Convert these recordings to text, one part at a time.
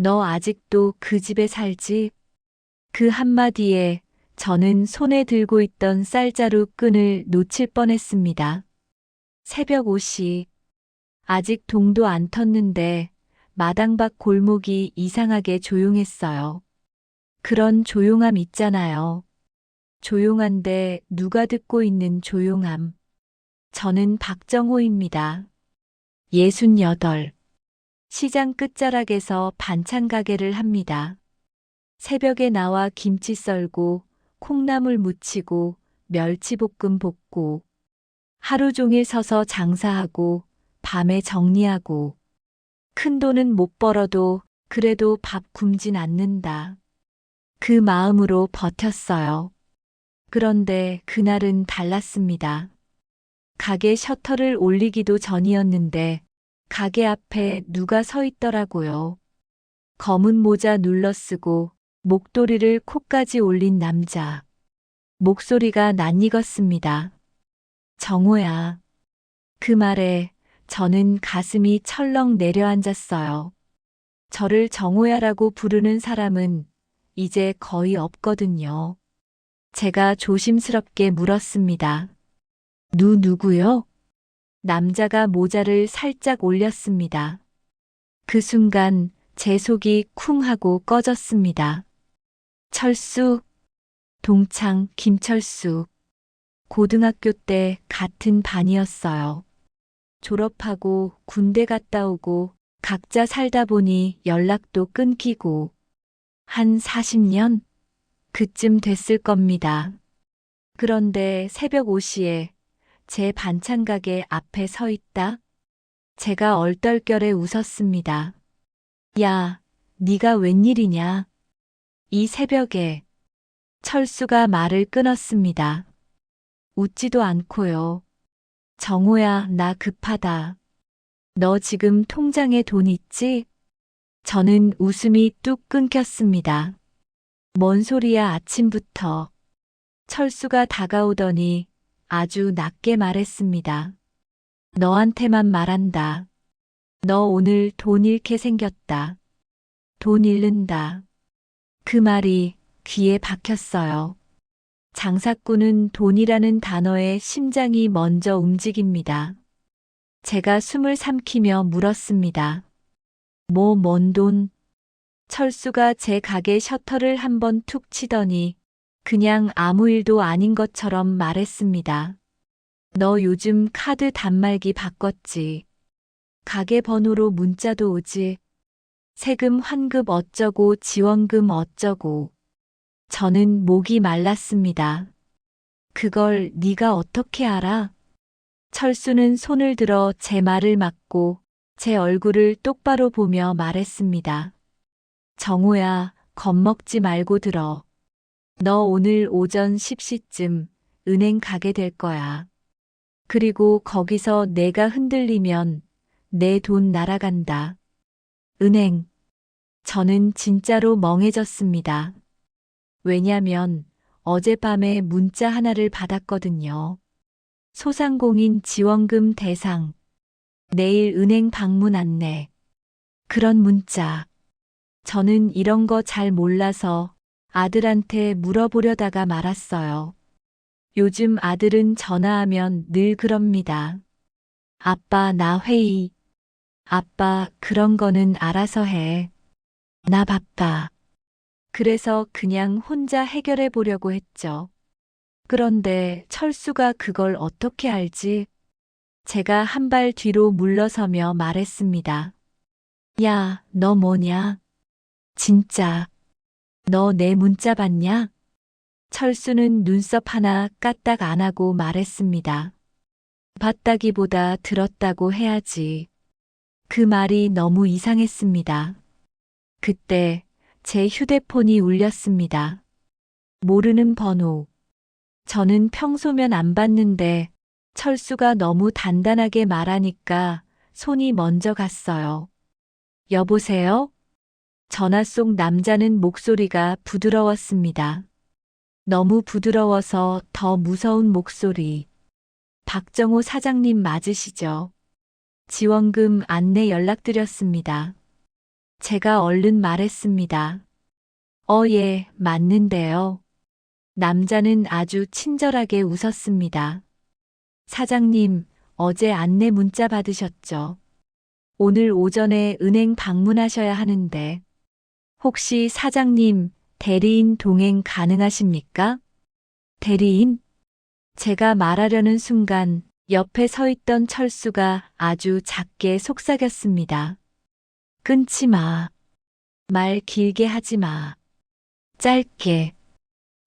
너 아직도 그 집에 살지? 그 한마디에 저는 손에 들고 있던 쌀자루 끈을 놓칠 뻔했습니다. 새벽 5시. 아직 동도 안 텄는데 마당 밖 골목이 이상하게 조용했어요. 그런 조용함 있잖아요. 조용한데 누가 듣고 있는 조용함. 저는 박정호입니다. 68. 시장 끝자락에서 반찬 가게를 합니다. 새벽에 나와 김치 썰고 콩나물 무치고 멸치볶음 볶고 하루 종일 서서 장사하고 밤에 정리하고 큰 돈은 못 벌어도 그래도 밥 굶진 않는다. 그 마음으로 버텼어요. 그런데 그날은 달랐습니다. 가게 셔터를 올리기도 전이었는데 가게 앞에 누가 서 있더라고요. 검은 모자 눌러쓰고 목도리를 코까지 올린 남자. 목소리가 낯익었습니다. 정호야. 그 말에 저는 가슴이 철렁 내려앉았어요. 저를 정호야라고 부르는 사람은 이제 거의 없거든요. 제가 조심스럽게 물었습니다. 누구요? 남자가 모자를 살짝 올렸습니다. 그 순간 제 속이 쿵 하고 꺼졌습니다. 철수, 동창 김철수. 고등학교 때 같은 반이었어요. 졸업하고 군대 갔다 오고 각자 살다 보니 연락도 끊기고 한 40년? 그쯤 됐을 겁니다. 그런데 새벽 5시에 제 반찬 가게 앞에 서 있다? 제가 얼떨결에 웃었습니다. 야, 네가 웬일이냐? 이 새벽에. 철수가 말을 끊었습니다. 웃지도 않고요. 정호야, 나 급하다. 너 지금 통장에 돈 있지? 저는 웃음이 뚝 끊겼습니다. 뭔 소리야 아침부터. 철수가 다가오더니 아주 낮게 말했습니다. 너한테만 말한다. 너 오늘 돈 잃게 생겼다. 돈 잃는다. 그 말이 귀에 박혔어요. 장사꾼은 돈이라는 단어에 심장이 먼저 움직입니다. 제가 숨을 삼키며 물었습니다. 뭔 돈? 철수가 제 가게 셔터를 한번 툭 치더니 그냥 아무 일도 아닌 것처럼 말했습니다. 너 요즘 카드 단말기 바꿨지? 가게 번호로 문자도 오지? 세금 환급 어쩌고 지원금 어쩌고. 저는 목이 말랐습니다. 그걸 네가 어떻게 알아? 철수는 손을 들어 제 말을 막고 제 얼굴을 똑바로 보며 말했습니다. 정호야, 겁먹지 말고 들어. 너 오늘 오전 10시쯤 은행 가게 될 거야. 그리고 거기서 내가 흔들리면 내 돈 날아간다. 은행. 저는 진짜로 멍해졌습니다. 왜냐면 어젯밤에 문자 하나를 받았거든요. 소상공인 지원금 대상. 내일 은행 방문 안내. 그런 문자. 저는 이런 거 잘 몰라서 아들한테 물어보려다가 말았어요. 요즘 아들은 전화하면 늘 그럽니다. 아빠, 나 회의. 아빠, 그런 거는 알아서 해. 나 바빠. 그래서 그냥 혼자 해결해 보려고 했죠. 그런데 철수가 그걸 어떻게 알지? 제가 한 발 뒤로 물러서며 말했습니다. 야, 너 뭐냐? 진짜. 너 내 문자 봤냐? 철수는 눈썹 하나 까딱 안 하고 말했습니다. 봤다기보다 들었다고 해야지. 그 말이 너무 이상했습니다. 그때 제 휴대폰이 울렸습니다. 모르는 번호. 저는 평소면 안 받는데 철수가 너무 단단하게 말하니까 손이 먼저 갔어요. 여보세요? 전화 속 남자는 목소리가 부드러웠습니다. 너무 부드러워서 더 무서운 목소리. 박정호 사장님 맞으시죠? 지원금 안내 연락드렸습니다. 제가 얼른 말했습니다. 예, 맞는데요. 남자는 아주 친절하게 웃었습니다. 사장님, 어제 안내 문자 받으셨죠? 오늘 오전에 은행 방문하셔야 하는데, 혹시 사장님, 대리인 동행 가능하십니까? 대리인? 제가 말하려는 순간 옆에 서 있던 철수가 아주 작게 속삭였습니다. 끊지 마. 말 길게 하지 마. 짧게.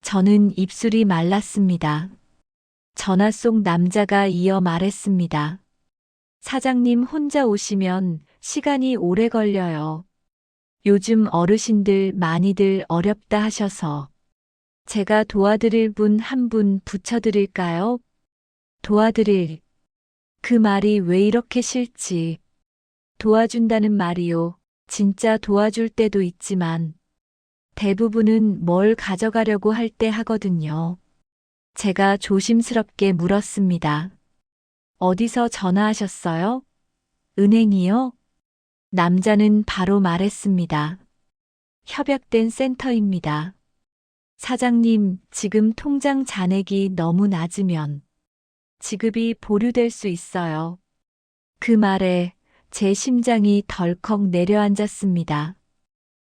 저는 입술이 말랐습니다. 전화 속 남자가 이어 말했습니다. 사장님 혼자 오시면 시간이 오래 걸려요. 요즘 어르신들 많이들 어렵다 하셔서 제가 도와드릴 분 한 분 붙여드릴까요? 도와드릴. 그 말이 왜 이렇게 싫지? 도와준다는 말이요. 진짜 도와줄 때도 있지만 대부분은 뭘 가져가려고 할 때 하거든요. 제가 조심스럽게 물었습니다. 어디서 전화하셨어요? 은행이요? 남자는 바로 말했습니다. 협약된 센터입니다. 사장님, 지금 통장 잔액이 너무 낮으면 지급이 보류될 수 있어요. 그 말에 제 심장이 덜컥 내려앉았습니다.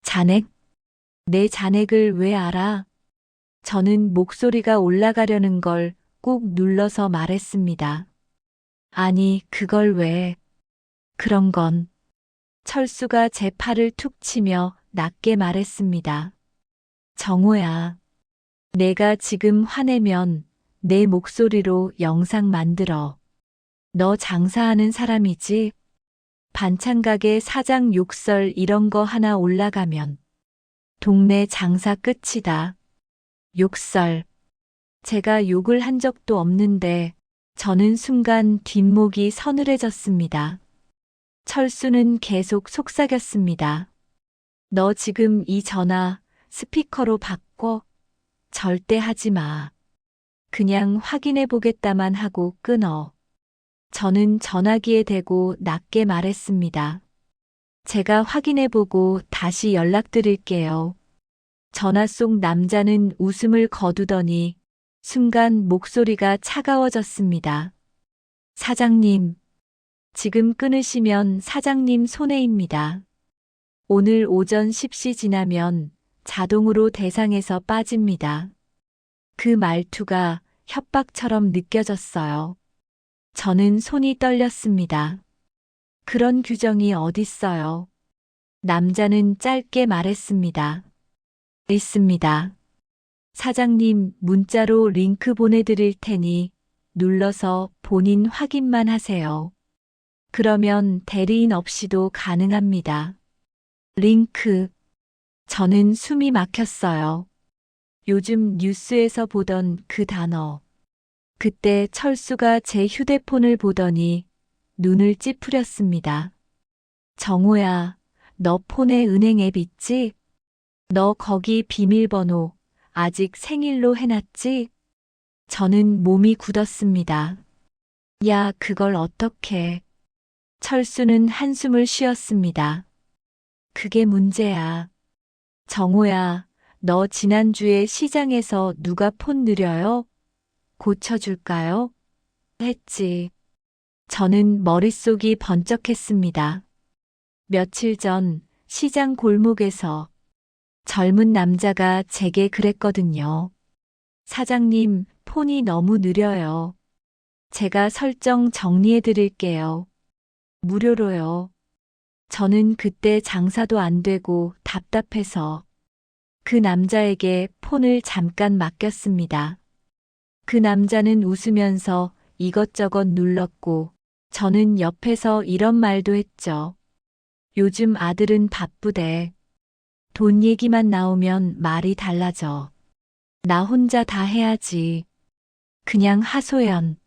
잔액? 내 잔액을 왜 알아? 저는 목소리가 올라가려는 걸 꾹 눌러서 말했습니다. 아니, 그걸 왜? 그런 건. 철수가 제 팔을 툭 치며 낮게 말했습니다. 정호야, 내가 지금 화내면 내 목소리로 영상 만들어. 너 장사하는 사람이지? 반찬 가게 사장 욕설 이런 거 하나 올라가면 동네 장사 끝이다. 욕설. 제가 욕을 한 적도 없는데 저는 순간 뒷목이 서늘해졌습니다. 철수는 계속 속삭였습니다. 너 지금 이 전화 스피커로 바꿔? 절대 하지 마. 그냥 확인해 보겠다만 하고 끊어. 저는 전화기에 대고 낮게 말했습니다. 제가 확인해 보고 다시 연락드릴게요. 전화 속 남자는 웃음을 거두더니 순간 목소리가 차가워졌습니다. 사장님, 지금 끊으시면 사장님 손해입니다. 오늘 오전 10시 지나면 자동으로 대상에서 빠집니다. 그 말투가 협박처럼 느껴졌어요. 저는 손이 떨렸습니다. 그런 규정이 어딨어요? 남자는 짧게 말했습니다. 있습니다. 사장님, 문자로 링크 보내드릴 테니 눌러서 본인 확인만 하세요. 그러면 대리인 없이도 가능합니다. 링크. 저는 숨이 막혔어요. 요즘 뉴스에서 보던 그 단어. 그때 철수가 제 휴대폰을 보더니 눈을 찌푸렸습니다. 정호야, 너 폰에 은행 앱 있지? 너 거기 비밀번호 아직 생일로 해놨지? 저는 몸이 굳었습니다. 야, 그걸 어떡해. 철수는 한숨을 쉬었습니다. 그게 문제야. 정호야, 너 지난주에 시장에서 누가 폰 느려요? 고쳐줄까요? 했지. 저는 머릿속이 번쩍했습니다. 며칠 전 시장 골목에서 젊은 남자가 제게 그랬거든요. 사장님, 폰이 너무 느려요. 제가 설정 정리해 드릴게요. 무료로요. 저는 그때 장사도 안 되고 답답해서 그 남자에게 폰을 잠깐 맡겼습니다. 그 남자는 웃으면서 이것저것 눌렀고 저는 옆에서 이런 말도 했죠. 요즘 아들은 바쁘대. 돈 얘기만 나오면 말이 달라져. 나 혼자 다 해야지. 그냥 하소연.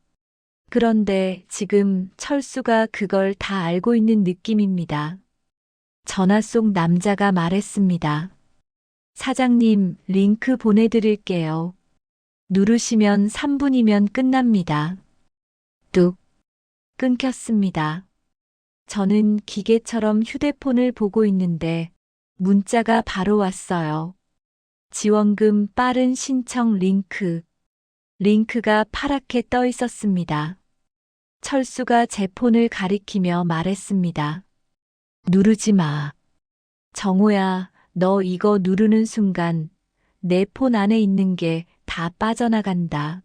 그런데 지금 철수가 그걸 다 알고 있는 느낌입니다. 전화 속 남자가 말했습니다. 사장님, 링크 보내드릴게요. 누르시면 3분이면 끝납니다. 뚝. 끊겼습니다. 저는 기계처럼 휴대폰을 보고 있는데 문자가 바로 왔어요. 지원금 빠른 신청 링크. 링크가 파랗게 떠 있었습니다. 철수가 제 폰을 가리키며 말했습니다. 누르지 마. 정호야, 너 이거 누르는 순간 내 폰 안에 있는 게 다 빠져나간다.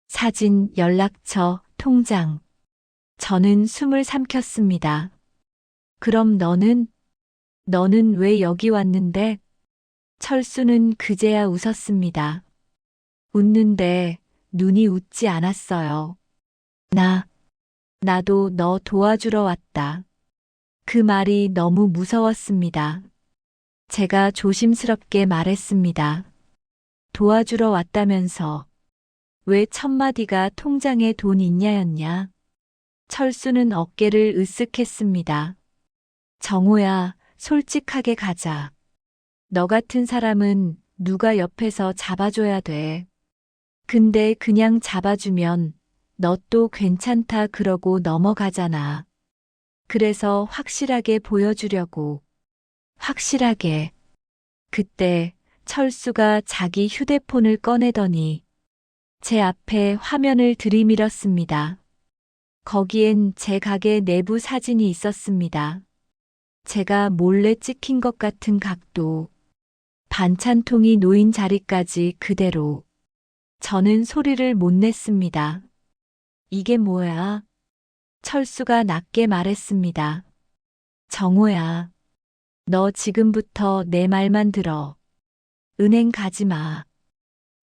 사진, 연락처, 통장. 저는 숨을 삼켰습니다. 그럼 너는 왜 여기 왔는데? 철수는 그제야 웃었습니다. 웃는데 눈이 웃지 않았어요. 나도 너 도와주러 왔다. 그 말이 너무 무서웠습니다. 제가 조심스럽게 말했습니다. 도와주러 왔다면서 왜 첫마디가 통장에 돈 있냐였냐? 철수는 어깨를 으쓱했습니다. 정호야, 솔직하게 가자. 너 같은 사람은 누가 옆에서 잡아줘야 돼. 근데 그냥 잡아주면 너 또 괜찮다 그러고 넘어가잖아. 그래서 확실하게 보여주려고. 확실하게. 그때 철수가 자기 휴대폰을 꺼내더니 제 앞에 화면을 들이밀었습니다. 거기엔 제 가게 내부 사진이 있었습니다. 제가 몰래 찍힌 것 같은 각도. 반찬통이 놓인 자리까지 그대로. 저는 소리를 못 냈습니다. 이게 뭐야? 철수가 낮게 말했습니다. 정호야, 너 지금부터 내 말만 들어. 은행 가지 마.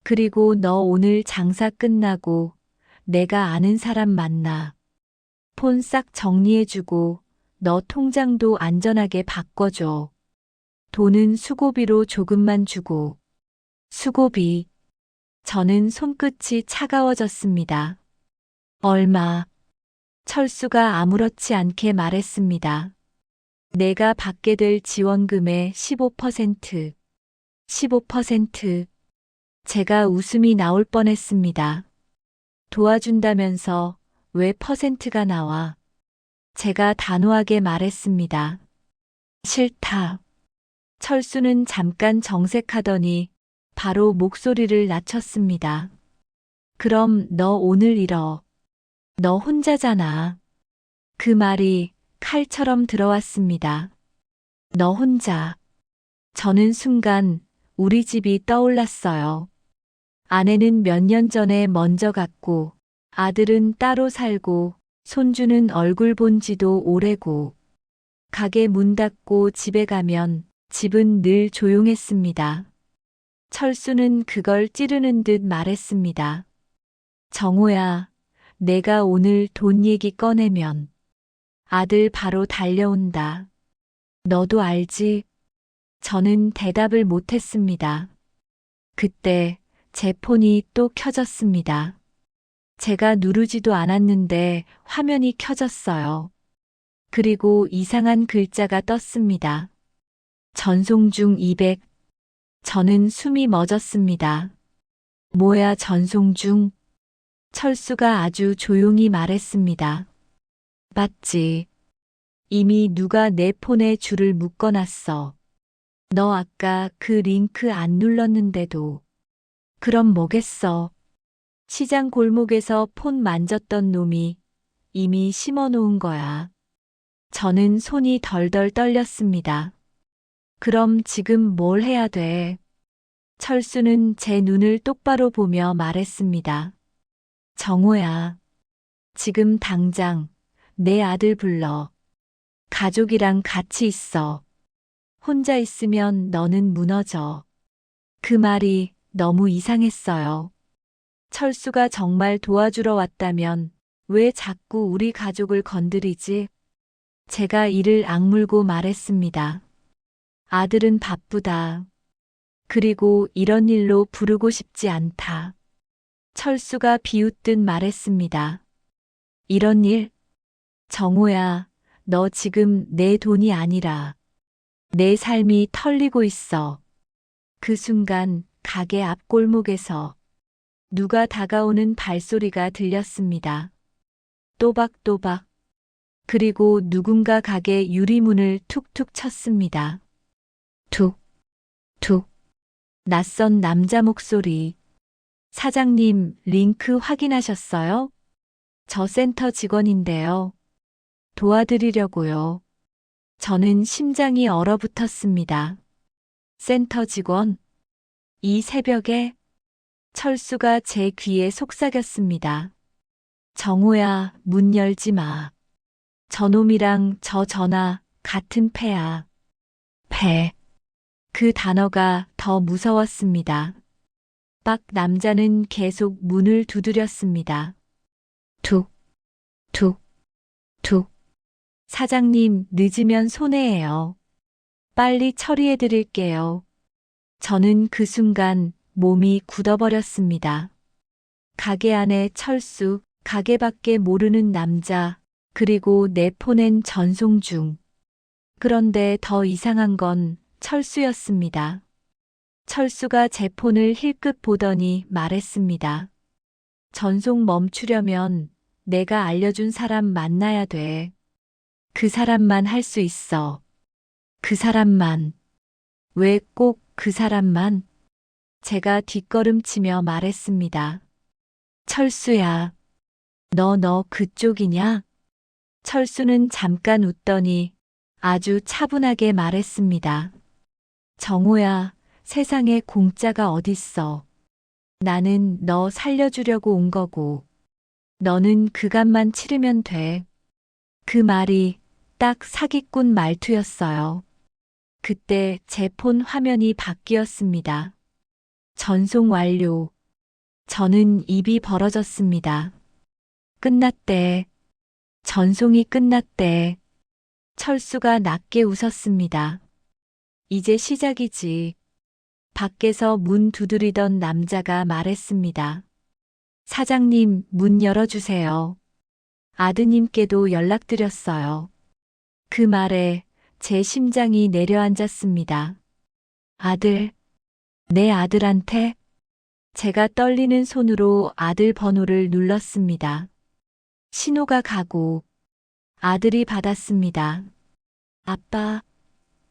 그리고 너 오늘 장사 끝나고 내가 아는 사람 만나. 폰 싹 정리해주고 너 통장도 안전하게 바꿔줘. 돈은 수고비로 조금만 주고. 수고비. 저는 손끝이 차가워졌습니다. 얼마? 철수가 아무렇지 않게 말했습니다. 내가 받게 될 지원금의 15%. 15%. 제가 웃음이 나올 뻔했습니다. 도와준다면서 왜 퍼센트가 나와? 제가 단호하게 말했습니다. 싫다. 철수는 잠깐 정색하더니 바로 목소리를 낮췄습니다. 그럼 너 오늘 잃어. 너 혼자잖아. 그 말이 칼처럼 들어왔습니다. 너 혼자. 저는 순간 우리 집이 떠올랐어요. 아내는 몇 년 전에 먼저 갔고, 아들은 따로 살고, 손주는 얼굴 본 지도 오래고, 가게 문 닫고 집에 가면 집은 늘 조용했습니다. 철수는 그걸 찌르는 듯 말했습니다. 정호야, 내가 오늘 돈 얘기 꺼내면 아들 바로 달려온다. 너도 알지? 저는 대답을 못했습니다. 그때 제 폰이 또 켜졌습니다. 제가 누르지도 않았는데 화면이 켜졌어요. 그리고 이상한 글자가 떴습니다. 전송중 200. 저는 숨이 멎었습니다. 뭐야 전송중? 철수가 아주 조용히 말했습니다. 맞지. 이미 누가 내 폰에 줄을 묶어놨어. 너 아까 그 링크 안 눌렀는데도. 그럼 뭐겠어. 시장 골목에서 폰 만졌던 놈이 이미 심어놓은 거야. 저는 손이 덜덜 떨렸습니다. 그럼 지금 뭘 해야 돼? 철수는 제 눈을 똑바로 보며 말했습니다. 정호야, 지금 당장 내 아들 불러. 가족이랑 같이 있어. 혼자 있으면 너는 무너져. 그 말이 너무 이상했어요. 철수가 정말 도와주러 왔다면 왜 자꾸 우리 가족을 건드리지? 제가 이를 악물고 말했습니다. 아들은 바쁘다. 그리고 이런 일로 부르고 싶지 않다. 철수가 비웃듯 말했습니다. 이런 일? 정호야, 너 지금 내 돈이 아니라 내 삶이 털리고 있어. 그 순간 가게 앞 골목에서 누가 다가오는 발소리가 들렸습니다. 또박또박. 그리고 누군가 가게 유리문을 툭툭 쳤습니다. 툭, 툭. 낯선 남자 목소리. 사장님, 링크 확인하셨어요? 저 센터 직원인데요. 도와드리려고요. 저는 심장이 얼어붙었습니다. 센터 직원. 이 새벽에 철수가 제 귀에 속삭였습니다. 정호야, 문 열지 마. 저놈이랑 저 전화 같은 패야. 패. 그 단어가 더 무서웠습니다. 박 남자는 계속 문을 두드렸습니다. 툭, 툭, 툭. 사장님, 늦으면 손해예요. 빨리 처리해 드릴게요. 저는 그 순간 몸이 굳어버렸습니다. 가게 안에 철수, 가게밖에 모르는 남자, 그리고 내 폰엔 전송중. 그런데 더 이상한 건 철수였습니다. 철수가 제 폰을 힐끗 보더니 말했습니다. 전송 멈추려면 내가 알려준 사람 만나야 돼. 그 사람만 할 수 있어. 그 사람만. 왜 꼭 그 사람만? 제가 뒷걸음치며 말했습니다. 철수야. 너 그쪽이냐? 철수는 잠깐 웃더니 아주 차분하게 말했습니다. 정호야, 세상에 공짜가 어딨어. 나는 너 살려주려고 온 거고. 너는 그간만 치르면 돼. 그 말이 딱 사기꾼 말투였어요. 그때 제 폰 화면이 바뀌었습니다. 전송 완료. 저는 입이 벌어졌습니다. 끝났대. 전송이 끝났대. 철수가 낮게 웃었습니다. 이제 시작이지. 밖에서 문 두드리던 남자가 말했습니다. 사장님, 문 열어주세요. 아드님께도 연락드렸어요. 그 말에 제 심장이 내려앉았습니다. 아들, 내 아들한테? 제가 떨리는 손으로 아들 번호를 눌렀습니다. 신호가 가고 아들이 받았습니다. 아빠,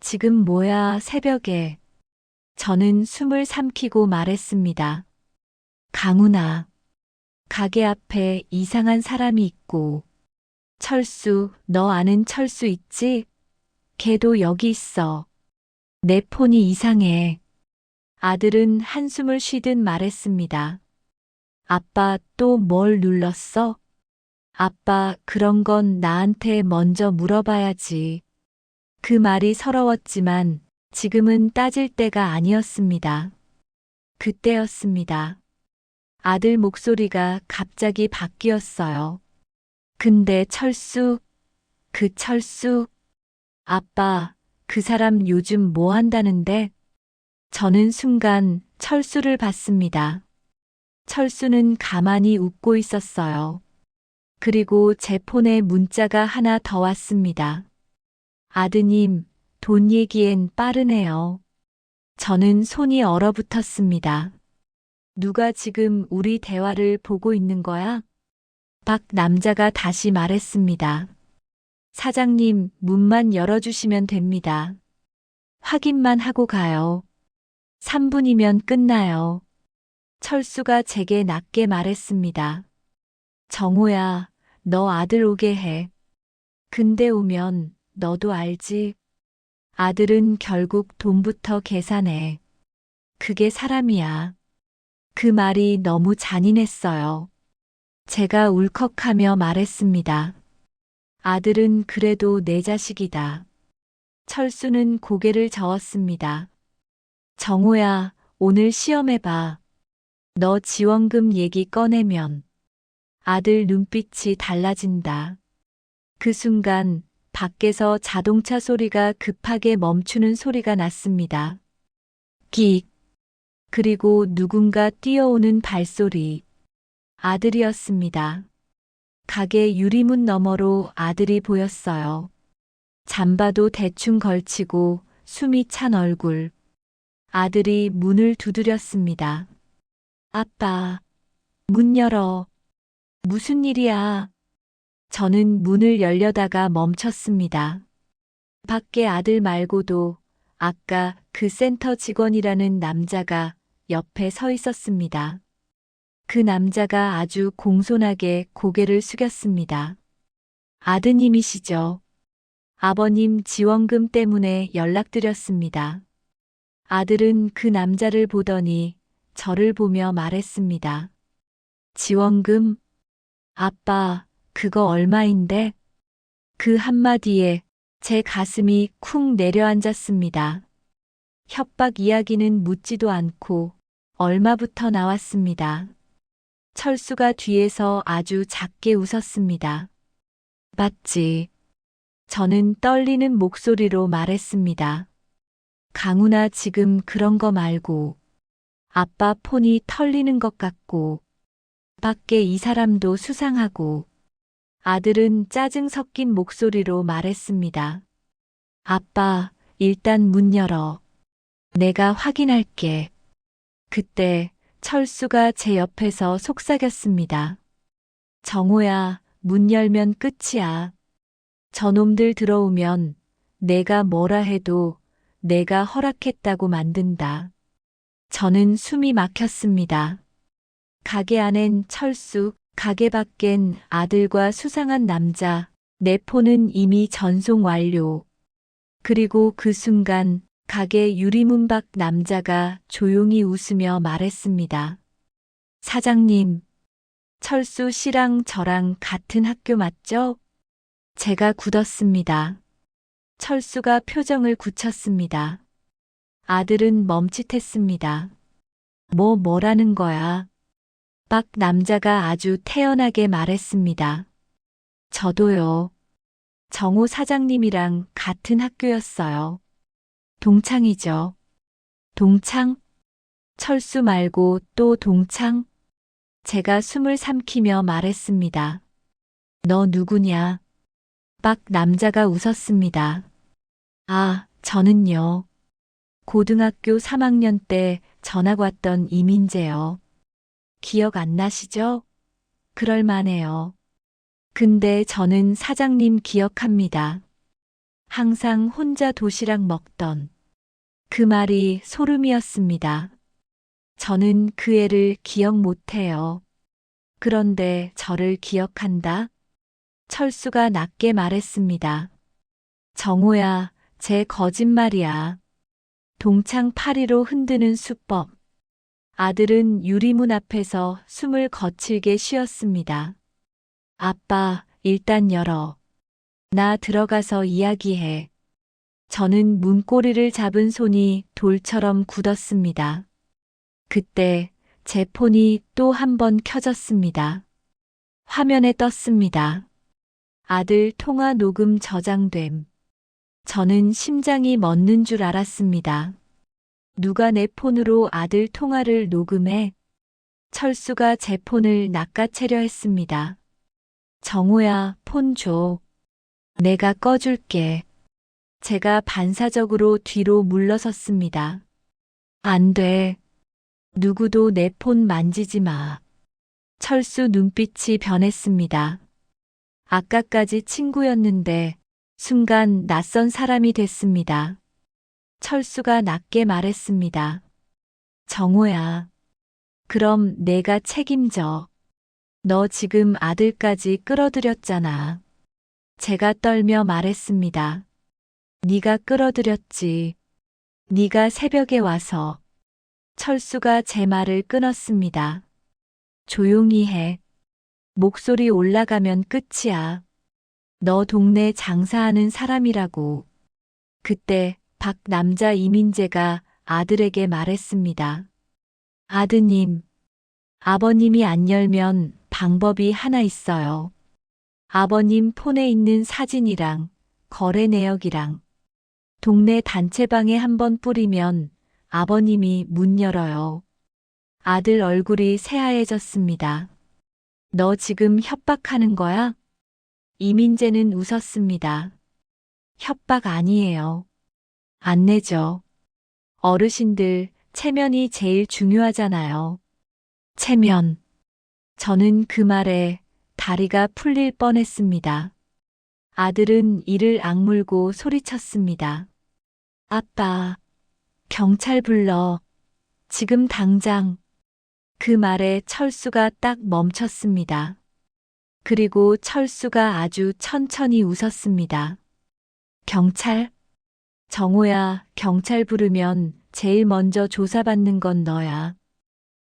지금 뭐야, 새벽에. 저는 숨을 삼키고 말했습니다. 강훈아, 가게 앞에 이상한 사람이 있고. 철수, 너 아는 철수 있지? 걔도 여기 있어. 내 폰이 이상해. 아들은 한숨을 쉬듯 말했습니다. 아빠 또 뭘 눌렀어? 아빠, 그런 건 나한테 먼저 물어봐야지. 그 말이 서러웠지만 지금은 따질 때가 아니었습니다. 그때였습니다. 아들 목소리가 갑자기 바뀌었어요. 근데 철수, 그 철수, 아빠, 그 사람 요즘 뭐 한다는데? 저는 순간 철수를 봤습니다. 철수는 가만히 웃고 있었어요. 그리고 제 폰에 문자가 하나 더 왔습니다. 아드님, 돈 얘기엔 빠르네요. 저는 손이 얼어붙었습니다. 누가 지금 우리 대화를 보고 있는 거야? 박 남자가 다시 말했습니다. 사장님, 문만 열어주시면 됩니다. 확인만 하고 가요. 3분이면 끝나요. 철수가 제게 낮게 말했습니다. 정호야, 너 아들 오게 해. 근데 오면 너도 알지? 아들은 결국 돈부터 계산해. 그게 사람이야. 그 말이 너무 잔인했어요. 제가 울컥하며 말했습니다. 아들은 그래도 내 자식이다. 철수는 고개를 저었습니다. 정호야, 오늘 시험해봐. 너 지원금 얘기 꺼내면 아들 눈빛이 달라진다. 그 순간 밖에서 자동차 소리가 급하게 멈추는 소리가 났습니다. 끽. 그리고 누군가 뛰어오는 발소리. 아들이었습니다. 가게 유리문 너머로 아들이 보였어요. 잠바도 대충 걸치고 숨이 찬 얼굴. 아들이 문을 두드렸습니다. 아빠, 문 열어. 무슨 일이야? 저는 문을 열려다가 멈췄습니다. 밖에 아들 말고도 아까 그 센터 직원이라는 남자가 옆에 서 있었습니다. 그 남자가 아주 공손하게 고개를 숙였습니다. 아드님이시죠? 아버님 지원금 때문에 연락드렸습니다. 아들은 그 남자를 보더니 저를 보며 말했습니다. 지원금? 아빠, 그거 얼마인데? 그 한마디에 제 가슴이 쿵 내려앉았습니다. 협박 이야기는 묻지도 않고 얼마부터 나왔습니다. 철수가 뒤에서 아주 작게 웃었습니다. 맞지? 저는 떨리는 목소리로 말했습니다. 강훈아, 지금 그런 거 말고 아빠 폰이 털리는 것 같고 밖에 이 사람도 수상하고. 아들은 짜증 섞인 목소리로 말했습니다. 아빠, 일단 문 열어. 내가 확인할게. 그때 철수가 제 옆에서 속삭였습니다. 정호야, 문 열면 끝이야. 저놈들 들어오면 내가 뭐라 해도 내가 허락했다고 만든다. 저는 숨이 막혔습니다. 가게 안엔 철수, 가게 밖엔 아들과 수상한 남자, 내 폰은 이미 전송 완료. 그리고 그 순간 가게 유리문 밖 남자가 조용히 웃으며 말했습니다. 사장님, 철수 씨랑 저랑 같은 학교 맞죠? 제가 굳었습니다. 철수가 표정을 굳혔습니다. 아들은 멈칫했습니다. 뭐라는 거야? 박 남자가 아주 태연하게 말했습니다. 저도요. 정호 사장님이랑 같은 학교였어요. 동창이죠. 동창? 철수 말고 또 동창? 제가 숨을 삼키며 말했습니다. 너 누구냐? 박 남자가 웃었습니다. 아, 저는요. 고등학교 3학년 때 전학 왔던 이민재요. 기억 안 나시죠? 그럴만해요. 근데 저는 사장님 기억합니다. 항상 혼자 도시락 먹던. 그 말이 소름이었습니다. 저는 그 애를 기억 못해요. 그런데 저를 기억한다? 철수가 낮게 말했습니다. 정호야, 제 거짓말이야. 동창 파리로 흔드는 수법. 아들은 유리문 앞에서 숨을 거칠게 쉬었습니다. 아빠, 일단 열어. 나 들어가서 이야기해. 저는 문고리를 잡은 손이 돌처럼 굳었습니다. 그때 제 폰이 또 한 번 켜졌습니다. 화면에 떴습니다. 아들 통화 녹음 저장됨. 저는 심장이 멎는 줄 알았습니다. 누가 내 폰으로 아들 통화를 녹음해? 철수가 제 폰을 낚아채려 했습니다. 정호야, 폰 줘. 내가 꺼줄게. 제가 반사적으로 뒤로 물러섰습니다. 안 돼. 누구도 내 폰 만지지 마. 철수 눈빛이 변했습니다. 아까까지 친구였는데 순간 낯선 사람이 됐습니다. 철수가 낮게 말했습니다. 정호야. 그럼 내가 책임져. 너 지금 아들까지 끌어들였잖아. 제가 떨며 말했습니다. 네가 끌어들였지. 네가 새벽에 와서. 철수가 제 말을 끊었습니다. 조용히 해. 목소리 올라가면 끝이야. 너 동네 장사하는 사람이라고. 그때 박 남자 이민재가 아들에게 말했습니다. 아드님, 아버님이 안 열면 방법이 하나 있어요. 아버님 폰에 있는 사진이랑 거래 내역이랑 동네 단체방에 한번 뿌리면 아버님이 문 열어요. 아들 얼굴이 새하얘졌습니다. 너 지금 협박하는 거야? 이민재는 웃었습니다. 협박 아니에요. 안 내죠. 어르신들, 체면이 제일 중요하잖아요. 체면. 저는 그 말에 다리가 풀릴 뻔했습니다. 아들은 이를 악물고 소리쳤습니다. 아빠, 경찰 불러. 지금 당장. 그 말에 철수가 딱 멈췄습니다. 그리고 철수가 아주 천천히 웃었습니다. 경찰? 정호야, 경찰 부르면 제일 먼저 조사받는 건 너야.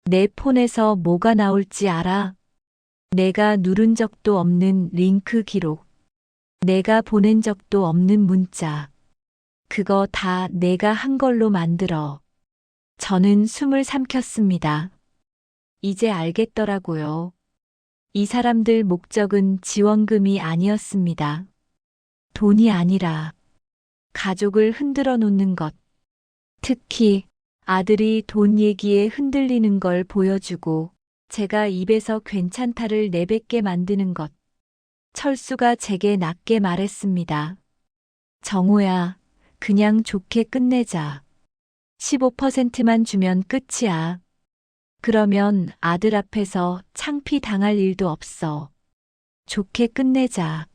내 폰에서 뭐가 나올지 알아? 내가 누른 적도 없는 링크 기록. 내가 보낸 적도 없는 문자. 그거 다 내가 한 걸로 만들어. 저는 숨을 삼켰습니다. 이제 알겠더라고요. 이 사람들 목적은 지원금이 아니었습니다. 돈이 아니라 가족을 흔들어 놓는 것. 특히 아들이 돈 얘기에 흔들리는 걸 보여주고 제가 입에서 괜찮다를 내뱉게 만드는 것. 철수가 제게 낮게 말했습니다. 정호야, 그냥 좋게 끝내자. 15%만 주면 끝이야. 그러면 아들 앞에서 창피 당할 일도 없어. 좋게 끝내자.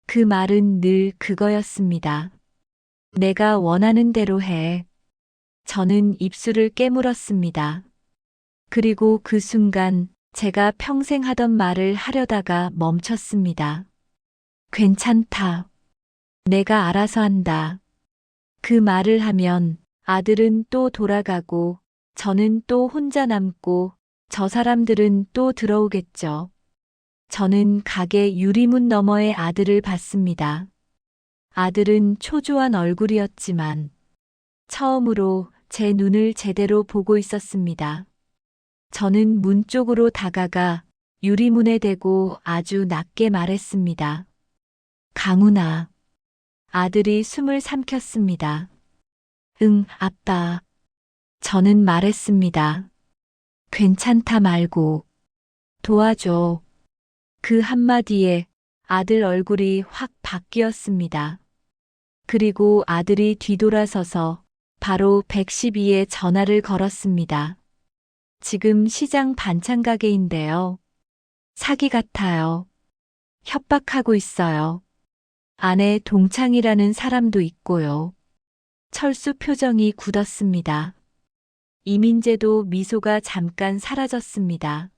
그 말은 늘 그거였습니다. 내가 원하는 대로 해. 저는 입술을 깨물었습니다. 그리고 그 순간 제가 평생 하던 말을 하려다가 멈췄습니다. 괜찮다. 내가 알아서 한다. 그 말을 하면 아들은 또 돌아가고 저는 또 혼자 남고 저 사람들은 또 들어오겠죠. 저는 가게 유리문 너머의 아들을 봤습니다. 아들은 초조한 얼굴이었지만 처음으로 제 눈을 제대로 보고 있었습니다. 저는 문 쪽으로 다가가 유리문에 대고 아주 낮게 말했습니다. 강훈아. 아들이 숨을 삼켰습니다. 응, 아빠. 저는 말했습니다. 괜찮다 말고 도와줘. 그 한마디에 아들 얼굴이 확 바뀌었습니다. 그리고 아들이 뒤돌아서서 바로 112에 전화를 걸었습니다. 지금 시장 반찬 가게인데요. 사기 같아요. 협박하고 있어요. 안에 동창이라는 사람도 있고요. 철수 표정이 굳었습니다. 이민재도 미소가 잠깐 사라졌습니다.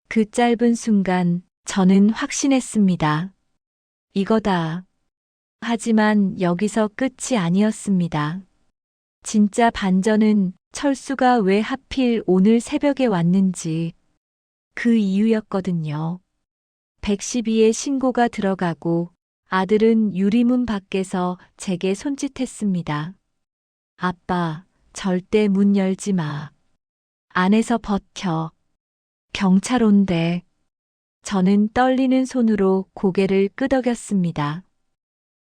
그 짧은 순간 저는 확신했습니다. 이거다. 하지만 여기서 끝이 아니었습니다. 진짜 반전은 철수가 왜 하필 오늘 새벽에 왔는지 그 이유였거든요. 112에 신고가 들어가고 아들은 유리문 밖에서 제게 손짓했습니다. 아빠, 절대 문 열지 마. 안에서 버텨. 경찰 온대. 저는 떨리는 손으로 고개를 끄덕였습니다.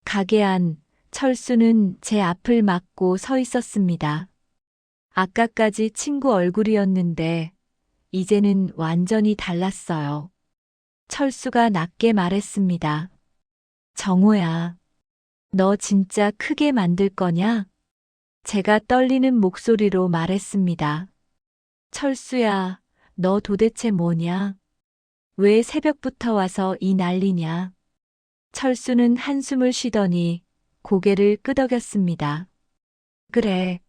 가게 안 철수는 제 앞을 막고 서 있었습니다. 아까까지 친구 얼굴이었는데 이제는 완전히 달랐어요. 철수가 낮게 말했습니다. 정호야, 너 진짜 크게 만들 거냐? 제가 떨리는 목소리로 말했습니다. 철수야, 너 도대체 뭐냐? 왜 새벽부터 와서 이 난리냐? 철수는 한숨을 쉬더니 고개를 끄덕였습니다. 그래.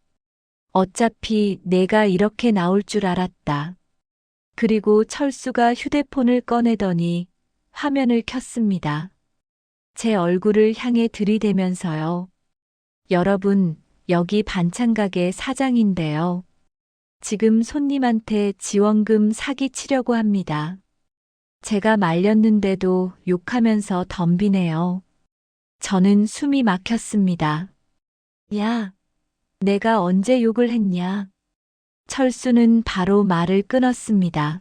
어차피 내가 이렇게 나올 줄 알았다. 그리고 철수가 휴대폰을 꺼내더니 화면을 켰습니다. 제 얼굴을 향해 들이대면서요. 여러분, 여기 반찬가게 사장인데요. 지금 손님한테 지원금 사기치려고 합니다. 제가 말렸는데도 욕하면서 덤비네요. 저는 숨이 막혔습니다. 야, 내가 언제 욕을 했냐? 철수는 바로 말을 끊었습니다.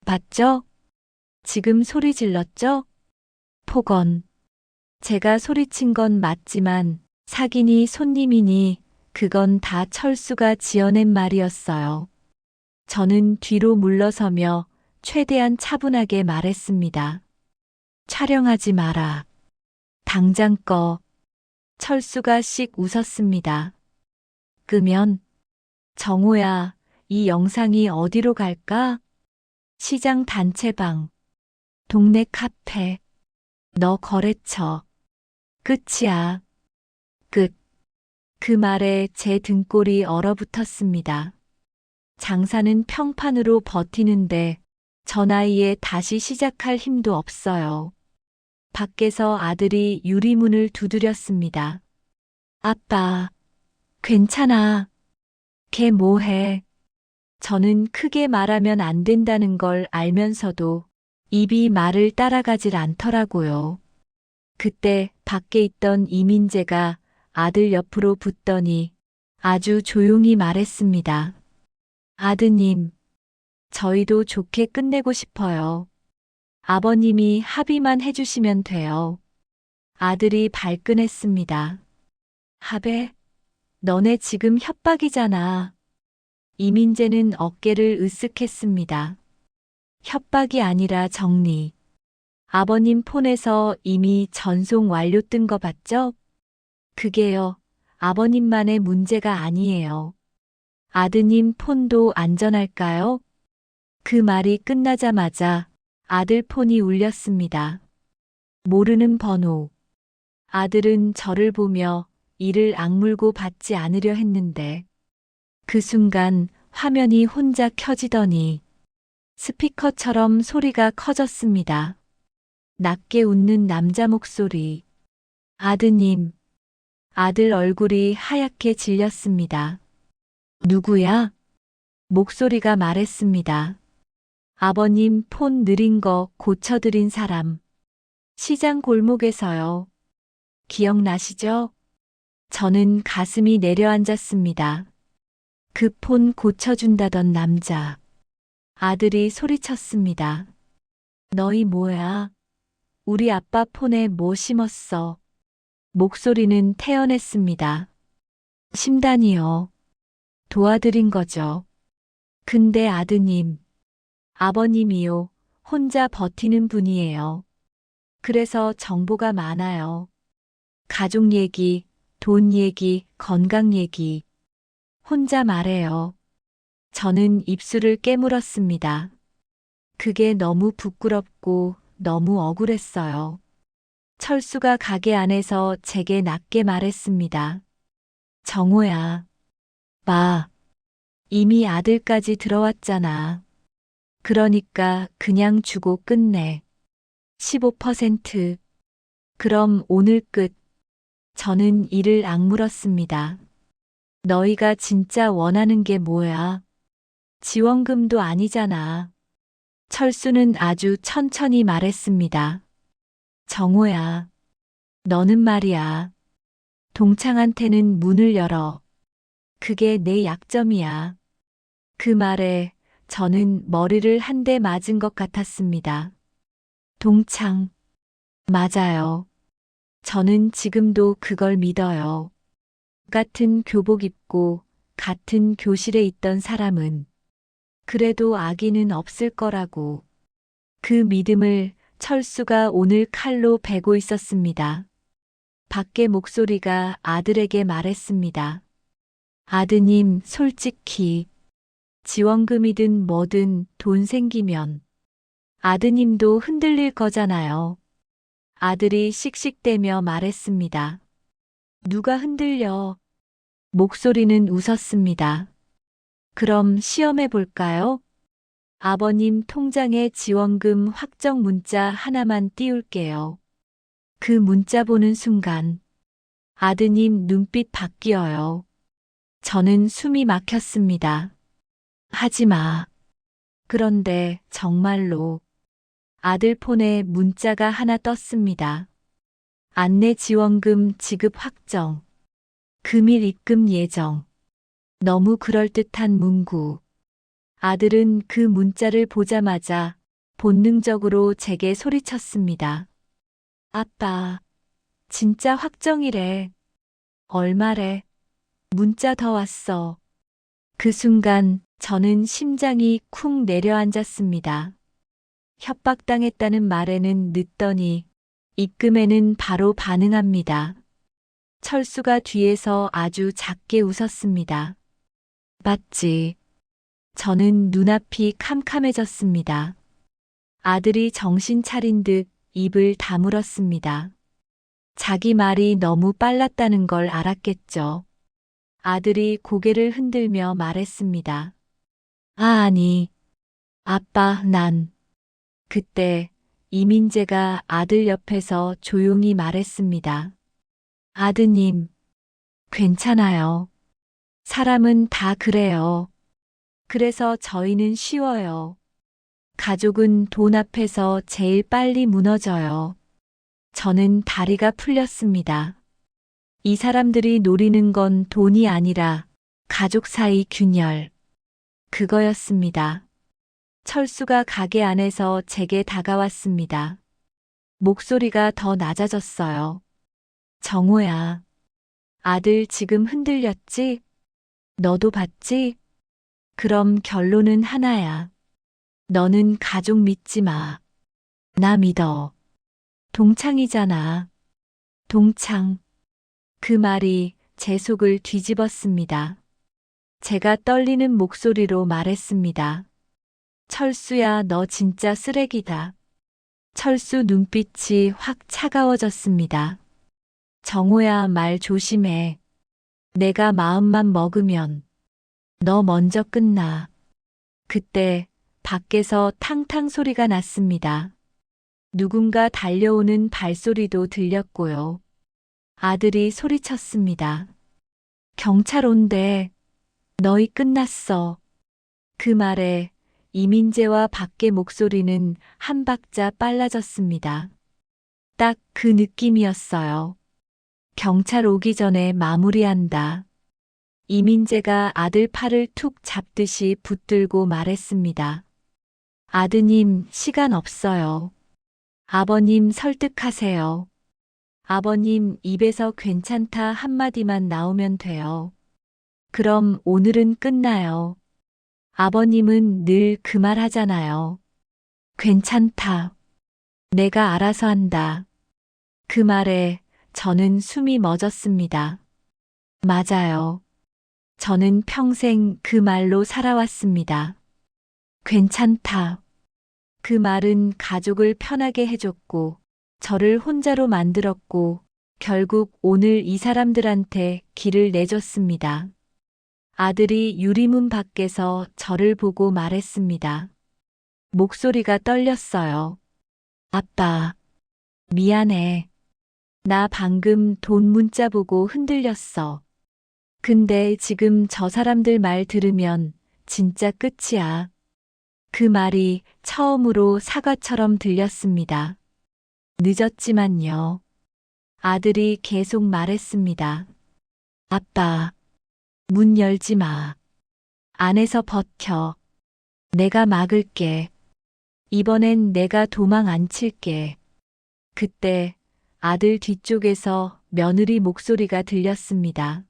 봤죠? 지금 소리 질렀죠? 폭언. 제가 소리친 건 맞지만 사기니 손님이니 그건 다 철수가 지어낸 말이었어요. 저는 뒤로 물러서며 최대한 차분하게 말했습니다. 촬영하지 마라. 당장 꺼. 철수가 씩 웃었습니다. 끄면? 정호야, 이 영상이 어디로 갈까? 시장 단체방. 동네 카페, 너 거래처. 끝이야. 끝. 그 말에 제 등골이 얼어붙었습니다. 장사는 평판으로 버티는데 저 나이에 다시 시작할 힘도 없어요. 밖에서 아들이 유리문을 두드렸습니다. 아빠, 괜찮아. 걔 뭐해? 저는 크게 말하면 안 된다는 걸 알면서도 입이 말을 따라가질 않더라고요. 그때 밖에 있던 이민재가 아들 옆으로 붙더니 아주 조용히 말했습니다. 아드님, 저희도 좋게 끝내고 싶어요. 아버님이 합의만 해주시면 돼요. 아들이 발끈했습니다. 합의? 너네 지금 협박이잖아. 이민재는 어깨를 으쓱했습니다. 협박이 아니라 정리. 아버님 폰에서 이미 전송 완료 뜬 거 봤죠? 그게요, 아버님만의 문제가 아니에요. 아드님 폰도 안전할까요? 그 말이 끝나자마자 아들 폰이 울렸습니다. 모르는 번호. 아들은 저를 보며 이를 악물고 받지 않으려 했는데 그 순간 화면이 혼자 켜지더니 스피커처럼 소리가 커졌습니다. 낮게 웃는 남자 목소리. 아드님. 아들 얼굴이 하얗게 질렸습니다. 누구야? 목소리가 말했습니다. 아버님 폰 느린 거 고쳐드린 사람. 시장 골목에서요. 기억나시죠? 저는 가슴이 내려앉았습니다. 그 폰 고쳐준다던 남자. 아들이 소리쳤습니다. 너희 뭐야? 우리 아빠 폰에 뭐 심었어? 목소리는 태연했습니다. 심단이요. 도와드린 거죠. 근데 아드님, 아버님이요. 혼자 버티는 분이에요. 그래서 정보가 많아요. 가족 얘기, 돈 얘기, 건강 얘기. 혼자 말해요. 저는 입술을 깨물었습니다. 그게 너무 부끄럽고 너무 억울했어요. 철수가 가게 안에서 제게 낮게 말했습니다. 정호야. 마. 이미 아들까지 들어왔잖아. 그러니까 그냥 주고 끝내. 15%. 그럼 오늘 끝. 저는 이를 악물었습니다. 너희가 진짜 원하는 게 뭐야? 지원금도 아니잖아. 철수는 아주 천천히 말했습니다. 정호야. 너는 말이야. 동창한테는 문을 열어. 그게 내 약점이야. 그 말에 저는 머리를 한 대 맞은 것 같았습니다. 동창. 맞아요. 저는 지금도 그걸 믿어요. 같은 교복 입고 같은 교실에 있던 사람은 그래도 악의는 없을 거라고. 그 믿음을 철수가 오늘 칼로 베고 있었습니다. 밖의 목소리가 아들에게 말했습니다. 아드님, 솔직히 지원금이든 뭐든 돈 생기면 아드님도 흔들릴 거잖아요. 아들이 씩씩대며 말했습니다. 누가 흔들려? 목소리는 웃었습니다. 그럼 시험해 볼까요? 아버님 통장에 지원금 확정 문자 하나만 띄울게요. 그 문자 보는 순간 아드님 눈빛 바뀌어요. 저는 숨이 막혔습니다. 하지 마. 그런데 정말로 아들 폰에 문자가 하나 떴습니다. 안내 지원금 지급 확정. 금일 입금 예정. 너무 그럴듯한 문구. 아들은 그 문자를 보자마자 본능적으로 제게 소리쳤습니다. 아빠, 진짜 확정이래. 얼마래? 문자 더 왔어. 그 순간 저는 심장이 쿵 내려앉았습니다. 협박당했다는 말에는 늦더니 입금에는 바로 반응합니다. 철수가 뒤에서 아주 작게 웃었습니다. 맞지. 저는 눈앞이 캄캄해졌습니다. 아들이 정신 차린 듯 입을 다물었습니다. 자기 말이 너무 빨랐다는 걸 알았겠죠. 아들이 고개를 흔들며 말했습니다. 아니, 아빠, 난. 그때 이민재가 아들 옆에서 조용히 말했습니다. 아드님, 괜찮아요. 사람은 다 그래요. 그래서 저희는 쉬워요. 가족은 돈 앞에서 제일 빨리 무너져요. 저는 다리가 풀렸습니다. 이 사람들이 노리는 건 돈이 아니라 가족 사이 균열. 그거였습니다. 철수가 가게 안에서 제게 다가왔습니다. 목소리가 더 낮아졌어요. 정호야. 아들 지금 흔들렸지? 너도 봤지? 그럼 결론은 하나야. 너는 가족 믿지 마. 나 믿어. 동창이잖아. 동창. 그 말이 제 속을 뒤집었습니다. 제가 떨리는 목소리로 말했습니다. 철수야, 너 진짜 쓰레기다. 철수 눈빛이 확 차가워졌습니다. 정호야, 말 조심해. 내가 마음만 먹으면 너 먼저 끝나. 그때 밖에서 탕탕 소리가 났습니다. 누군가 달려오는 발소리도 들렸고요. 아들이 소리쳤습니다. 경찰 온대. 너희 끝났어. 그 말에 이민재와 밖의 목소리는 한 박자 빨라졌습니다. 딱 그 느낌이었어요. 경찰 오기 전에 마무리한다. 이민재가 아들 팔을 툭 잡듯이 붙들고 말했습니다. 아드님, 시간 없어요. 아버님 설득하세요. 아버님 입에서 괜찮다 한마디만 나오면 돼요. 그럼 오늘은 끝나요. 아버님은 늘 그 말 하잖아요. 괜찮다. 내가 알아서 한다. 그 말에 저는 숨이 멎었습니다. 맞아요. 저는 평생 그 말로 살아왔습니다. 괜찮다. 그 말은 가족을 편하게 해줬고, 저를 혼자로 만들었고, 결국 오늘 이 사람들한테 길을 내줬습니다. 아들이 유리문 밖에서 저를 보고 말했습니다. 목소리가 떨렸어요. 아빠, 미안해. 나 방금 돈 문자 보고 흔들렸어. 근데 지금 저 사람들 말 들으면 진짜 끝이야. 그 말이 처음으로 사과처럼 들렸습니다. 늦었지만요. 아들이 계속 말했습니다. 아빠, 문 열지 마. 안에서 버텨. 내가 막을게. 이번엔 내가 도망 안 칠게. 그때 아들 뒤쪽에서 며느리 목소리가 들렸습니다.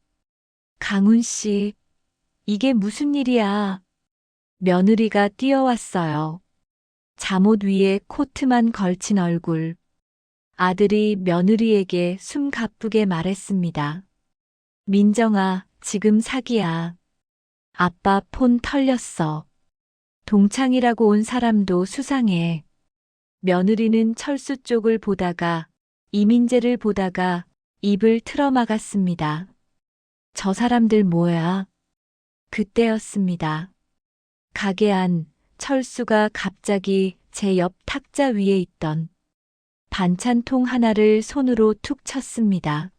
강훈 씨, 이게 무슨 일이야? 며느리가 뛰어왔어요. 잠옷 위에 코트만 걸친 얼굴. 아들이 며느리에게 숨 가쁘게 말했습니다. 민정아, 지금 사기야. 아빠 폰 털렸어. 동창이라고 온 사람도 수상해. 며느리는 철수 쪽을 보다가 이민재를 보다가 입을 틀어막았습니다. 저 사람들 뭐야? 그때였습니다. 가게 안 철수가 갑자기 제 옆 탁자 위에 있던 반찬통 하나를 손으로 툭 쳤습니다.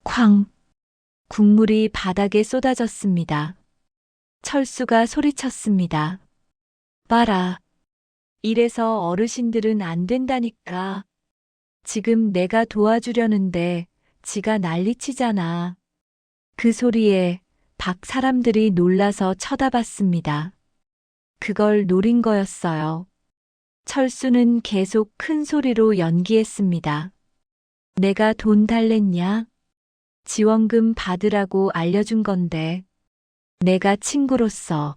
쾅! 국물이 바닥에 쏟아졌습니다. 철수가 소리쳤습니다. 봐라. 이래서 어르신들은 안 된다니까. 지금 내가 도와주려는데 지가 난리치잖아. 그 소리에 밖 사람들이 놀라서 쳐다봤습니다. 그걸 노린 거였어요. 철수는 계속 큰 소리로 연기했습니다. 내가 돈 달랬냐? 지원금 받으라고 알려준 건데. 내가 친구로서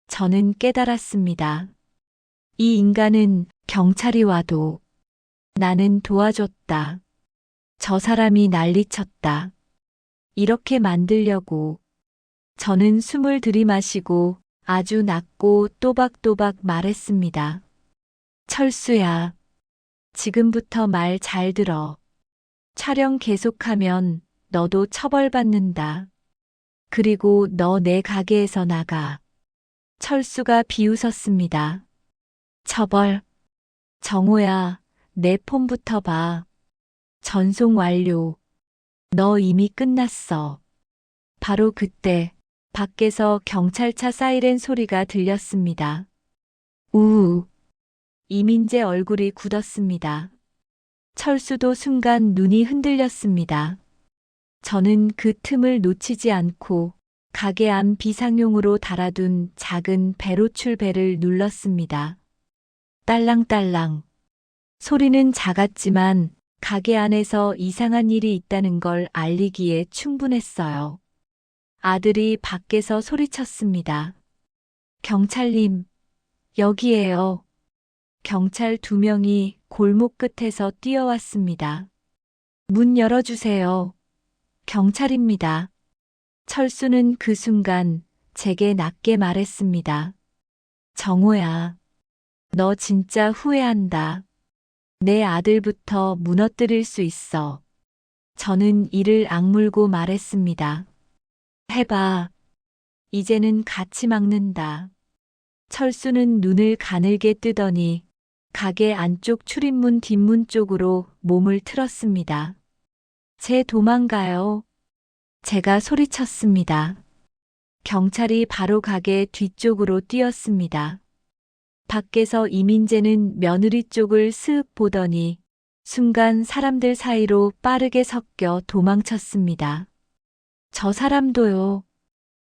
저는 깨달았습니다. 이 인간은 경찰이 와도 나는 도와줬다. 저 사람이 난리쳤다. 이렇게 만들려고 저는 숨을 들이마시고 아주 낮고 또박또박 말했습니다. 철수야. 지금부터 말 잘 들어. 촬영 계속하면 너도 처벌받는다. 그리고 너 내 가게에서 나가. 철수가 비웃었습니다. 처벌. 정호야, 내 폰부터 봐. 전송 완료. 너 이미 끝났어. 바로 그때 밖에서 경찰차 사이렌 소리가 들렸습니다. 우우. 이민재 얼굴이 굳었습니다. 철수도 순간 눈이 흔들렸습니다. 저는 그 틈을 놓치지 않고 가게 안 비상용으로 달아둔 작은 배로출배를 눌렀습니다. 딸랑딸랑. 소리는 작았지만 가게 안에서 이상한 일이 있다는 걸 알리기에 충분했어요. 아들이 밖에서 소리쳤습니다. 경찰님, 여기에요. 경찰 2명이 골목 끝에서 뛰어왔습니다. 문 열어주세요. 경찰입니다. 철수는 그 순간 제게 낮게 말했습니다. 정호야, 너 진짜 후회한다. 내 아들부터 무너뜨릴 수 있어. 저는 이를 악물고 말했습니다. 해봐. 이제는 같이 막는다. 철수는 눈을 가늘게 뜨더니 가게 안쪽 출입문 뒷문 쪽으로 몸을 틀었습니다. 쟤 도망가요. 제가 소리쳤습니다. 경찰이 바로 가게 뒤쪽으로 뛰었습니다. 밖에서 이민재는 며느리 쪽을 슥 보더니 순간 사람들 사이로 빠르게 섞여 도망쳤습니다. 저 사람도요.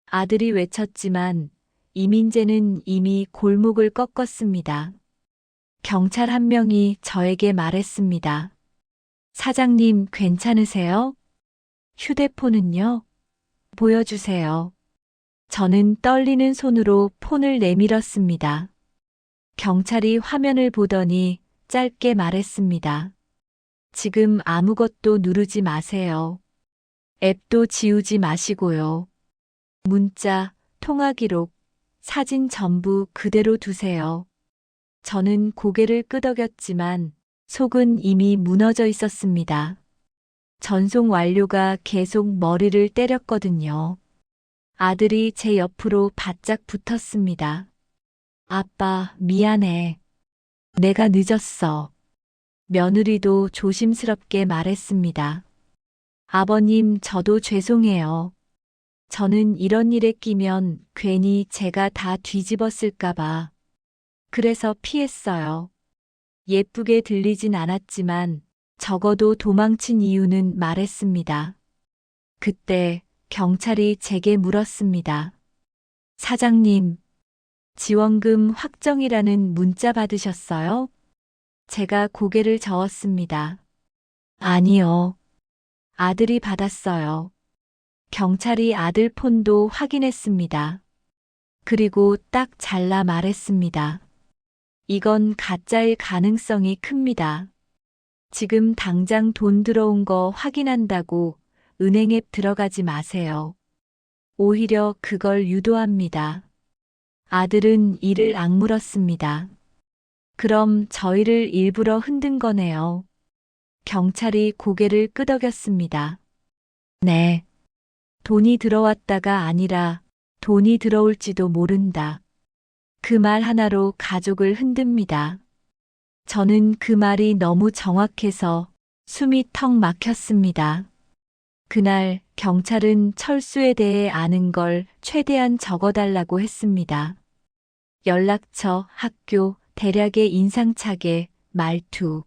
아들이 외쳤지만 이민재는 이미 골목을 꺾었습니다. 경찰 한 명이 저에게 말했습니다. 사장님 괜찮으세요? 휴대폰은요? 보여주세요. 저는 떨리는 손으로 폰을 내밀었습니다. 경찰이 화면을 보더니 짧게 말했습니다. 지금 아무것도 누르지 마세요. 앱도 지우지 마시고요. 문자, 통화 기록, 사진 전부 그대로 두세요. 저는 고개를 끄덕였지만 속은 이미 무너져 있었습니다. 전송 완료가 계속 머리를 때렸거든요. 아들이 제 옆으로 바짝 붙었습니다. 아빠, 미안해. 내가 늦었어. 며느리도 조심스럽게 말했습니다. 아버님, 저도 죄송해요. 저는 이런 일에 끼면 괜히 제가 다 뒤집었을까봐. 그래서 피했어요. 예쁘게 들리진 않았지만 적어도 도망친 이유는 말했습니다. 그때 경찰이 제게 물었습니다. 사장님, 지원금 확정이라는 문자 받으셨어요? 제가 고개를 저었습니다. 아니요. 아들이 받았어요. 경찰이 아들 폰도 확인했습니다. 그리고 딱 잘라 말했습니다. 이건 가짜일 가능성이 큽니다. 지금 당장 돈 들어온 거 확인한다고 은행 앱 들어가지 마세요. 오히려 그걸 유도합니다. 아들은 이를 악물었습니다. 그럼 저희를 일부러 흔든 거네요. 경찰이 고개를 끄덕였습니다. 네. 돈이 들어왔다가 아니라 돈이 들어올지도 모른다. 그 말 하나로 가족을 흔듭니다. 저는 그 말이 너무 정확해서 숨이 턱 막혔습니다. 그날 경찰은 철수에 대해 아는 걸 최대한 적어달라고 했습니다. 연락처, 학교, 대략의 인상착의, 말투.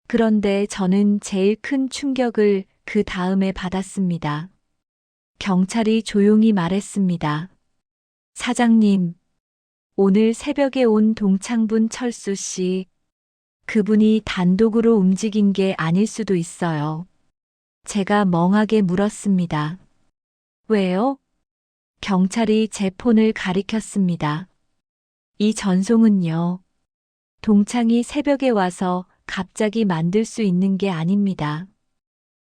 그런데 저는 제일 큰 충격을 그 다음에 받았습니다. 경찰이 조용히 말했습니다. 사장님, 오늘 새벽에 온 동창분 철수 씨, 그분이 단독으로 움직인 게 아닐 수도 있어요. 제가 멍하게 물었습니다. 왜요? 경찰이 제 폰을 가리켰습니다. 이 전송은요. 동창이 새벽에 와서 갑자기 만들 수 있는 게 아닙니다.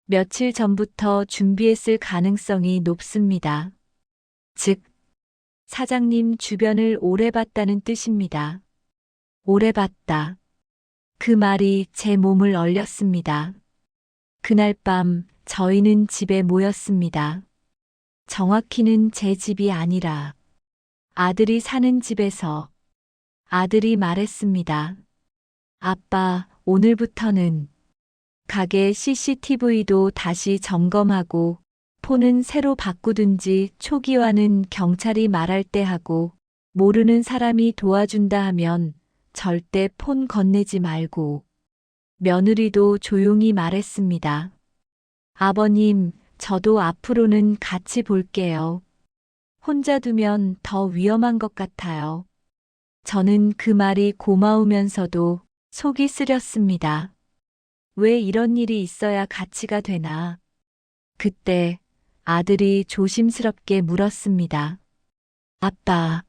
며칠 전부터 준비했을 가능성이 높습니다. 즉, 사장님 주변을 오래 봤다는 뜻입니다. 오래 봤다. 그 말이 제 몸을 얼렸습니다. 그날 밤 저희는 집에 모였습니다. 정확히는 제 집이 아니라 아들이 사는 집에서 아들이 말했습니다. 아빠, 오늘부터는 가게 CCTV도 다시 점검하고 폰은 새로 바꾸든지 초기화는 경찰이 말할 때 하고 모르는 사람이 도와준다 하면 절대 폰 건네지 말고. 며느리도 조용히 말했습니다. 아버님, 저도 앞으로는 같이 볼게요. 혼자 두면 더 위험한 것 같아요. 저는 그 말이 고마우면서도 속이 쓰렸습니다. 왜 이런 일이 있어야 가치가 되나? 그때 아들이 조심스럽게 물었습니다. 아빠,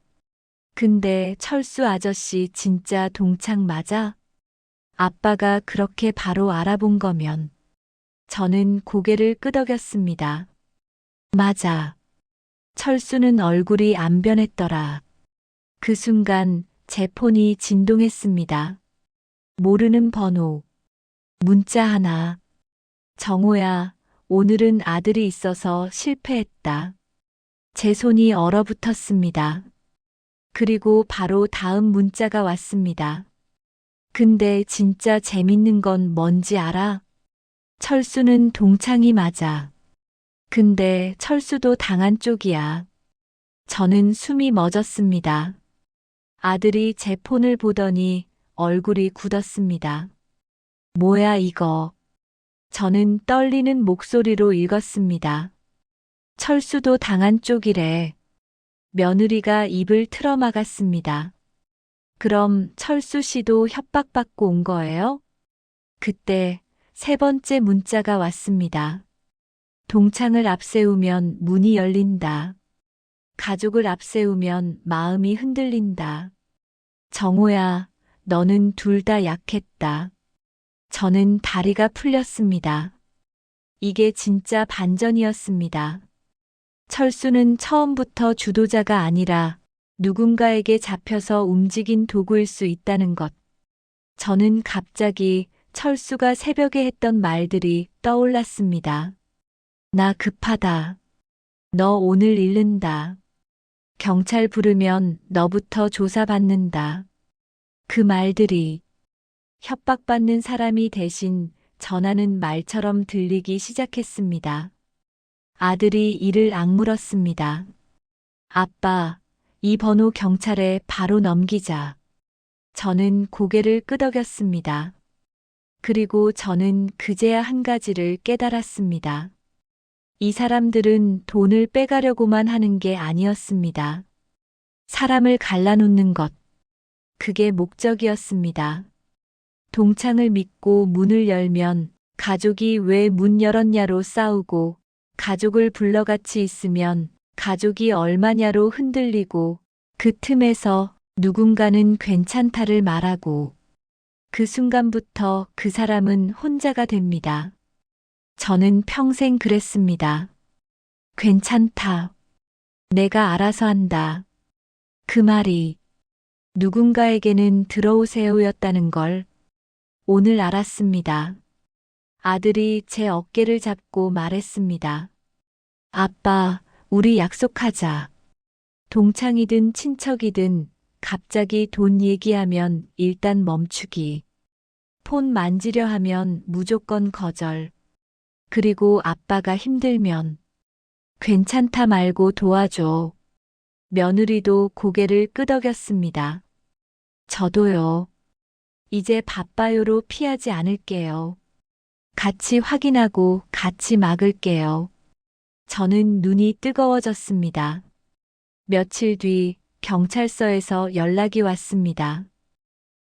근데 철수 아저씨 진짜 동창 맞아? 아빠가 그렇게 바로 알아본 거면 저는 고개를 끄덕였습니다. 맞아. 철수는 얼굴이 안 변했더라. 그 순간 제 폰이 진동했습니다. 모르는 번호. 문자 하나. 정호야, 오늘은 아들이 있어서 실패했다. 제 손이 얼어붙었습니다. 그리고 바로 다음 문자가 왔습니다. 근데 진짜 재밌는 건 뭔지 알아? 철수는 동창이 맞아. 근데 철수도 당한 쪽이야. 저는 숨이 멎었습니다. 아들이 제 폰을 보더니 얼굴이 굳었습니다. 뭐야 이거. 저는 떨리는 목소리로 읽었습니다. 철수도 당한 쪽이래. 며느리가 입을 틀어막았습니다. 그럼 철수 씨도 협박받고 온 거예요? 그때 세 번째 문자가 왔습니다. 동창을 앞세우면 문이 열린다. 가족을 앞세우면 마음이 흔들린다. 정호야, 너는 둘 다 약했다. 저는 다리가 풀렸습니다. 이게 진짜 반전이었습니다. 철수는 처음부터 주도자가 아니라 누군가에게 잡혀서 움직인 도구일 수 있다는 것. 저는 갑자기 철수가 새벽에 했던 말들이 떠올랐습니다. 나 급하다. 너 오늘 잃는다. 경찰 부르면 너부터 조사받는다. 그 말들이 협박받는 사람이 대신 전하는 말처럼 들리기 시작했습니다. 아들이 이를 악물었습니다. 아빠, 이 번호 경찰에 바로 넘기자. 저는 고개를 끄덕였습니다. 그리고 저는 그제야 한 가지를 깨달았습니다. 이 사람들은 돈을 빼가려고만 하는 게 아니었습니다. 사람을 갈라놓는 것. 그게 목적이었습니다. 동창을 믿고 문을 열면 가족이 왜 문 열었냐로 싸우고 가족을 불러 같이 있으면 가족이 얼마냐로 흔들리고 그 틈에서 누군가는 괜찮다를 말하고 그 순간부터 그 사람은 혼자가 됩니다. 저는 평생 그랬습니다. 괜찮다. 내가 알아서 한다. 그 말이 누군가에게는 들어오세요였다는 걸 오늘 알았습니다. 아들이 제 어깨를 잡고 말했습니다. 아빠, 우리 약속하자. 동창이든 친척이든 갑자기 돈 얘기하면 일단 멈추기. 폰 만지려 하면 무조건 거절. 그리고 아빠가 힘들면 괜찮다 말고 도와줘. 며느리도 고개를 끄덕였습니다. 저도요. 이제 바빠요로 피하지 않을게요. 같이 확인하고 같이 막을게요. 저는 눈이 뜨거워졌습니다. 며칠 뒤 경찰서에서 연락이 왔습니다.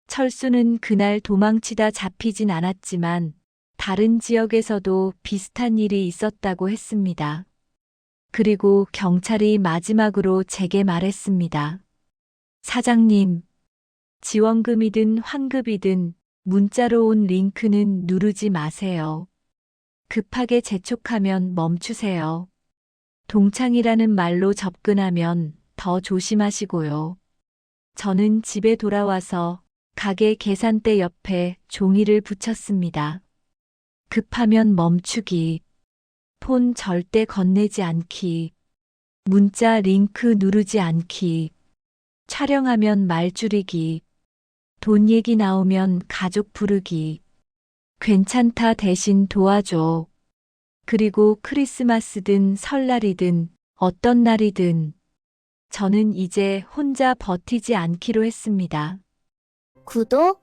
철수는 그날 도망치다 잡히진 않았지만 다른 지역에서도 비슷한 일이 있었다고 했습니다. 그리고 경찰이 마지막으로 제게 말했습니다. 사장님, 지원금이든 환급이든 문자로 온 링크는 누르지 마세요. 급하게 재촉하면 멈추세요. 동창이라는 말로 접근하면 더 조심하시고요. 저는 집에 돌아와서 가게 계산대 옆에 종이를 붙였습니다. 급하면 멈추기, 폰 절대 건네지 않기, 문자 링크 누르지 않기, 촬영하면 말 줄이기, 돈 얘기 나오면 가족 부르기, 괜찮다 대신 도와줘. 그리고 크리스마스든 설날이든 어떤 날이든 저는 이제 혼자 버티지 않기로 했습니다. 구독,